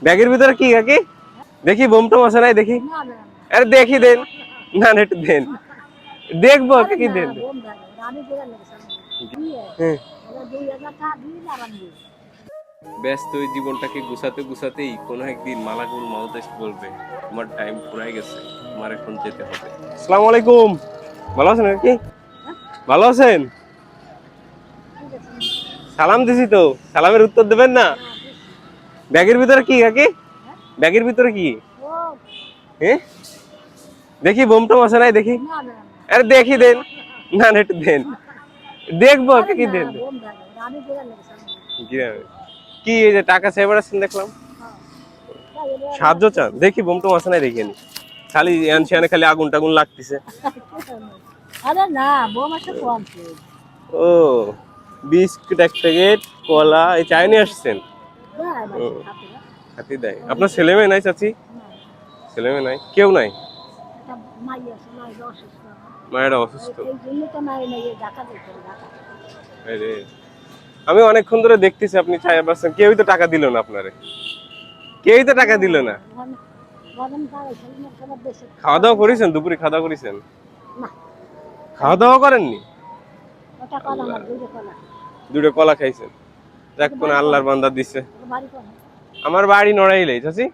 ব্যাগের ভিতরে কি কাকি? দেখি বোম টোম আছে নাই দেখি। আরে দেখি দেন, না না একটু দেন, দেখবো কি দেন। হ্যাঁ। ব্যস্ত ওই জীবনটাকে গুছাতে গুছাতেই কোনো একদিন মালাকুল মাউত এসে বলবে তোমার টাইম ফুরাই গেছে, তোমার এখন যেতে হবে। আসসালামু আলাইকুম, ভালো আছেন কি? ভালো আছেন? সালাম দিছি তো, সালামের উত্তর দেবেন না? ব্যাগের ভিতরে কি কাকি? ব্যাগের ভিতরে কি? হ্যাঁ দেখি বোম টোম আছে নাই দেখি। আরে দেখি দেন, না না একটু দেন, দেখবো কি দেন। কি এই যে টাকা সেভার আছেন দেখলাম, সাহায্য চান? দেখি বোম টোম আছে নাই দেখি। খালি আনছিয়ানে খালি আগুন টাগুন লাগতেছে। আরে না বোম আছে কম। ও বিস্কুট এক প্যাকেট, কলা, এই চাই নিয়ে আসছেন? হাতি দেয়। আপনার ছেলে মেয়ে নাই চাচি? ছেলে মেয়ে নাই, কেউ নাই? মায়েরা অসুস্থ। আমি অনেকক্ষণ ধরে দেখতেছি আপনি চাই পাচ্ছেন, কেউই তো টাকা দিল না আপনারে, কেউই তো টাকা দিল না। খাওয়া দাওয়া করেছেন? দুপুরে খাওয়া দাওয়া করেছেন? খাওয়া দাওয়া করেননি? দুটো কলা খাইছেন? যাক কোন আল্লাহর বান্দা দিছে। আমার বাড়ি নড়াইলেই চাচি।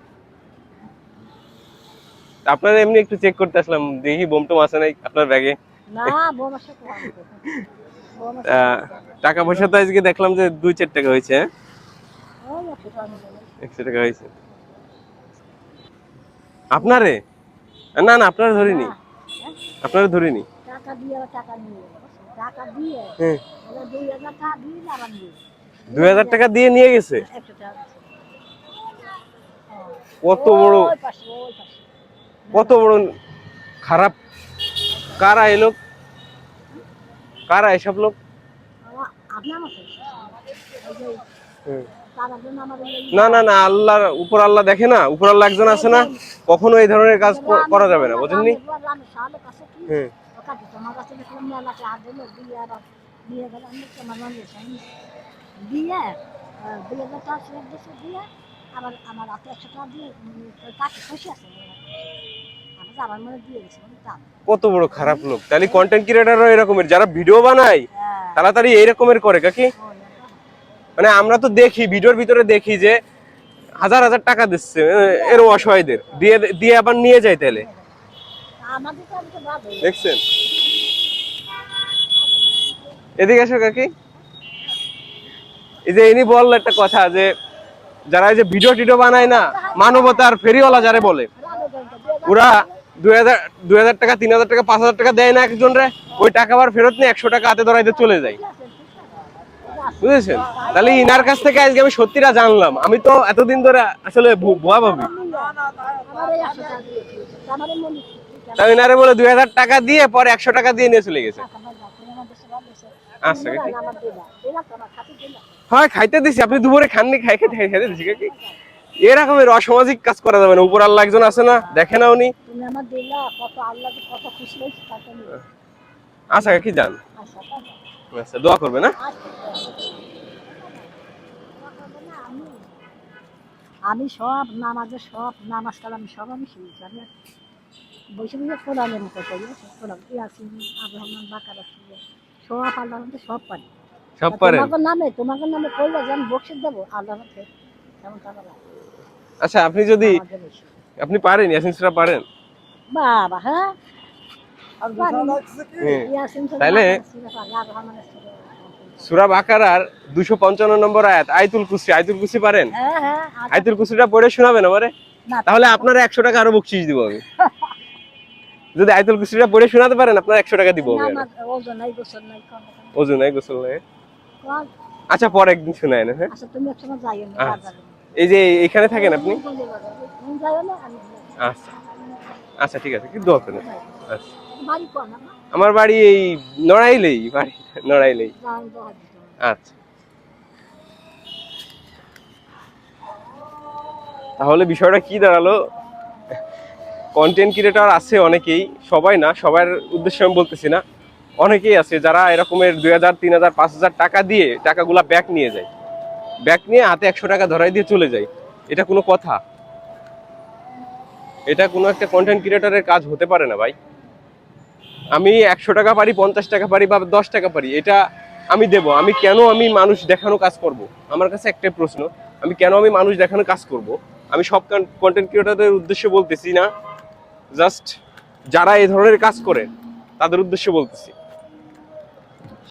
আপনারা এমনি একটু চেক করতে আসলাম, দেখি বোম টোম আছে নাই আপনার ব্যাগে। টাকা পয়সা তো আজকে দেখলাম যে 2-4 টাকা হয়েছে। 100 টাকা হয়েছে আপনারে? না না আপনারা ধরিনি, আপনারা ধরিনি। 2000 টাকা দিয়ে নিয়ে গেছে? কত বড়, কত বড় খারাপ। কারা এই লোক, কারা এসব লোক? না না না, আল্লাহর উপর আল্লাহ দেখে না, উপর আল্লাহ একজন আছে না, কখনো এই ধরনের কাজ করা যাবে না, বুঝেননি? কত বড় খারাপ লোক। তাহলে কন্টেন্ট ক্রিয়েটররা এরকমের, যারা ভিডিও বানায় তাড়াতাড়ি এইরকমের করে কাকি। মানে আমরা তো দেখি ভিডিওর ভিতরে দেখি যে হাজার হাজার টাকা দিচ্ছে এর অসহায়দের, দিয়ে দিয়ে আবার নিয়ে যায়। তাহলে দেখছেন? এদিকে আসো কাকি। এই যে ইনি বলল একটা কথা যে যারা এই যে ভিডিও টিডিও বানায় না, মানবতার ফেরিওয়ালা যারা বলে, ওরা 2000 টাকা, 3000 টাকা, 5000 টাকা দেয় না একজন রে, ওই টাকা আবার ফেরত নিয়ে 100 টাকা হাতে ধরাইতে চলে যায়, বুঝেছেন? তাহলে ইনার কাছ থেকে আজকে আমি সত্যিটা জানলাম। আমি তো এতদিন ধরে আসলে ভুয়া ভাবি। তাই ইনারে বলে 2000 টাকা দিয়ে পরে 100 টাকা দিয়ে নিয়ে চলে গেছে। আচ্ছা হ্যাঁ খাইতে দিছি, আপনি দুপুরে খাননি, খাইতে দিছি কাকি। এরকমের অসামাজিক কাজ করা যাবে না। উপর আল্লাহ একজন আছে না, দেখে না উনি? আচ্ছা কাকি যান, আচ্ছা দোয়া করবে না? আমি সব নামাজে, সব নামাজ কালাম সব আমি শিখেছি। আমি বসে বসে কোরআনের মতো করি, কোরআন ইয়াসিন, আব্রাহাম, বাকারা, সব আল্লাহর মধ্যে সব পারি। সব পারেন? তোমাকে নামে কইলে যে আমি বকশিশ দেবো আল্লাহর মধ্যে, তেমন টাকা লাগে। আচ্ছা আপনি যদি, আপনি পারেন ইয়াসিন সূরা পারেন? বাবা হ্যাঁ তাহলে সূরা বাকারার 255 নম্বর আয়াত আয়াতুল কুরসি, আয়াতুল কুরসি পারেন? আয়াতুল কুরসিটা পড়ে শোনাবেন আমারে? তাহলে আপনারা 100 টাকা আরো বকশিশ দিব আমি। যদি আয়াতুল কুরসিটা পড়ে শোনাতে পারেন আপনারা 100 টাকা দিব আমি। ওযু নাই, গোসল নাই। আচ্ছা পরে একদিন শোনায় না। হ্যাঁ আচ্ছা তুমি একসময় যাইও না বাজারে। এই যে এখানে থাকেন আপনি? আচ্ছা আচ্ছা ঠিক আছে, কি দোয়া করেন। আচ্ছা আমার বাড়ি এই নড়াইলেই, বাড়ি নড়াইলেই। আচ্ছা তাহলে বিষয়টা কি দাঁড়ালো, কন্টেন্ট ক্রিয়েটর আছে অনেকেই, সবাই না, সবার উদ্দেশ্যে আমি বলতেছি না, অনেকেই আছে যারা এরকমের 2000, 3000, 5000 টাকা দিয়ে টাকাগুলা ব্যাক নিয়ে যায়, ব্যাক নিয়ে হাতে 100 টাকা ধরাই দিয়ে চলে যায়। এটা কোনো কথা? এটা কোনো একটা কন্টেন্ট ক্রিয়েটরের কাজ হতে পারে না ভাই। আমি 100 টাকা পারি, 50 টাকা পারি বা 10 টাকা পারি, এটা আমি দেব। আমি কেন আমি মানুষ দেখানো কাজ করব? আমার কাছে একটাই প্রশ্ন, আমি মানুষ দেখানো কাজ করব? আমি সব কন্টেন্ট ক্রিয়েটরদের উদ্দেশ্যে বলতেছি না, জাস্ট যারা এই ধরনের কাজ করে তাদের উদ্দেশ্যে বলতেছি।